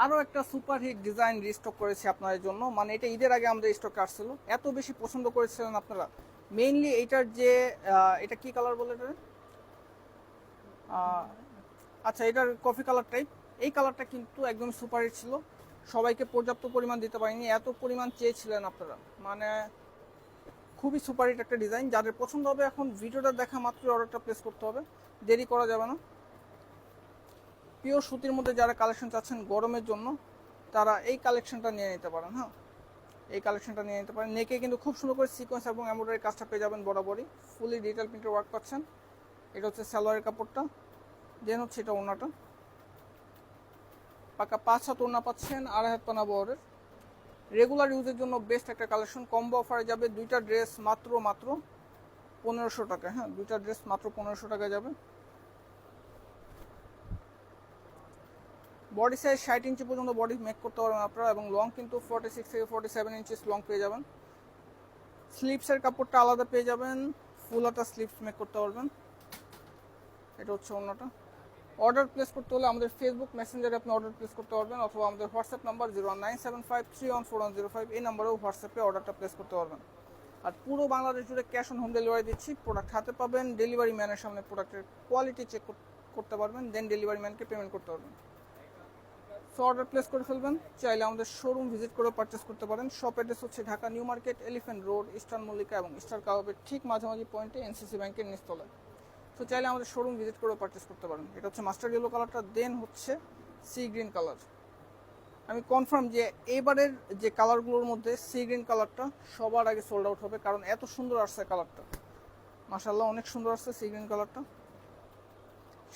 আরও একটা super hit design restock করেছি আপনাদের জন্য, মানে এটা ঈদের আগে আমাদের স্টকে আসছিল, এত বেশি পছন্দ করেছিলেন আপনারা। মেইনলি এইটার যে এটা কি কালার বলে এটা, আচ্ছা এটার কফি কালার টাইপ, এই কালারটা কিন্তু একদম সুপার হিট ছিল, সবাইকে পর্যাপ্ত পরিমাণ দিতে পারিনি, এত পরিমাণ চেয়েছিলেন আপনারা, মানে খুবই সুপার হিট একটা ডিজাইন। যাদের পছন্দ হবে এখন ভিডিওটা দেখা মাত্রই অর্ডারটা প্লেস করতে হবে, দেরি করা যাবে না। পিওর সুতির মধ্যে যারা কালেকশন চাচ্ছেন গরমের জন্য তারা এই কালেকশনটা নিয়ে নিতে পারেন। হ্যাঁ, এই কালেকশনটা নিয়ে নিতে পারেন। নেকে কিন্তু খুব সুন্দর করে সিকোয়েন্স এবং এমব্রয়ডারি কাজটা পেয়ে যাবেন বরাবরই, ফুলি ডিজিটাল প্রিন্টের ওয়ার্ক পাচ্ছেন। এটা হচ্ছে সালোয়ারের কাপড়টা, দেন হচ্ছে এটা ওড়নাটা, পাকা 5 হাত ওড়না পাচ্ছেন, 2.5 হাত পানা বহরের। রেগুলার ইউজের জন্য বেস্ট একটা কালেকশন, কম্বো অফারে যাবে দুইটা ড্রেস মাত্র 1500 টাকা। হ্যাঁ, দুইটা ড্রেস মাত্র 1500 টাকায় যাবে। বডি সাইজ 60 ইঞ্চি পর্যন্ত বডি মেক করতে পারবেন আপনারা, এবং লং কিন্তু 46 থেকে 47 ইঞ্চিস লং পেয়ে যাবেন। স্লিপসের কাপড়টা আলাদা পেয়ে যাবেন, ফুল হাতা স্লিপস মেক করতে পারবেন। এটা হচ্ছে অন্যটা। অর্ডার প্লেস করতে হলে আমাদের ফেসবুক মেসেঞ্জারে আপনি অর্ডার প্লেস করতে পারবেন, অথবা আমাদের হোয়াটসঅ্যাপ নাম্বার 01975314105, এই নাম্বারেও হোয়াটসঅ্যাপে অর্ডারটা প্লেস করতে পারবেন। আর পুরো বাংলাদেশ জুড়ে ক্যাশ অন হোম ডেলিভারি দিচ্ছি, প্রোডাক্ট হাতে পাবেন, ডেলিভারি ম্যানের সামনে প্রোডাক্টের কোয়ালিটি চেক করতে পারবেন, দেন ডেলিভারি ম্যানকে পেমেন্ট করতে পারবেন। সো অর্ডার প্লেস করে ফেলবেন, চাইলে আমাদের শোরুম ভিজিট করে পারচেস করতে পারেন। শপ অ্যাড্রেস হচ্ছে Dhaka new market, elephant road, eastern Mallika এবং স্টার কাবাবের ঠিক মাঝামাঝি পয়েন্টে, এনসিসি ব্যাংকের নিচতলায়। তো চাইলে আমাদের শোরুম ভিজিট করে পারচেস করতে পারেন। এটা হচ্ছে মাস্টার ইয়েলো কালারটা, দেন হচ্ছে সি গ্রিন কালার। আমি কনফার্ম যে এবারের যে কালারগুলোর মধ্যে সি গ্রিন কালারটা সবার আগে সোল্ড আউট হবে, কারণ এত সুন্দর আসছে কালারটা, মাশাআল্লাহ অনেক সুন্দর আসছে সি গ্রিন কালারটা।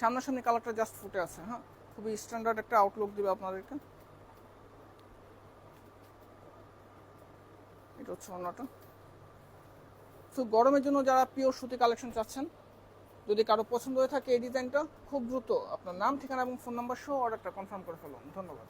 সামনাসামনি কালারটা জাস্ট ফুটে আছে। হ্যাঁ, খুবই স্ট্যান্ডার্ড একটা আউটলুক দিবে আপনাদেরকে। এটা হচ্ছে অন্যটা। তো গরমের জন্য যারা পিওর সুতি কালেকশন চাচ্ছেন, যদি কারো পছন্দ হয়ে থাকে এই ডিজাইনটা, খুব দ্রুত আপনার নাম, ঠিকানা এবং ফোন নাম্বার সহ অর্ডারটা কনফার্ম করে ফেলুন। ধন্যবাদ।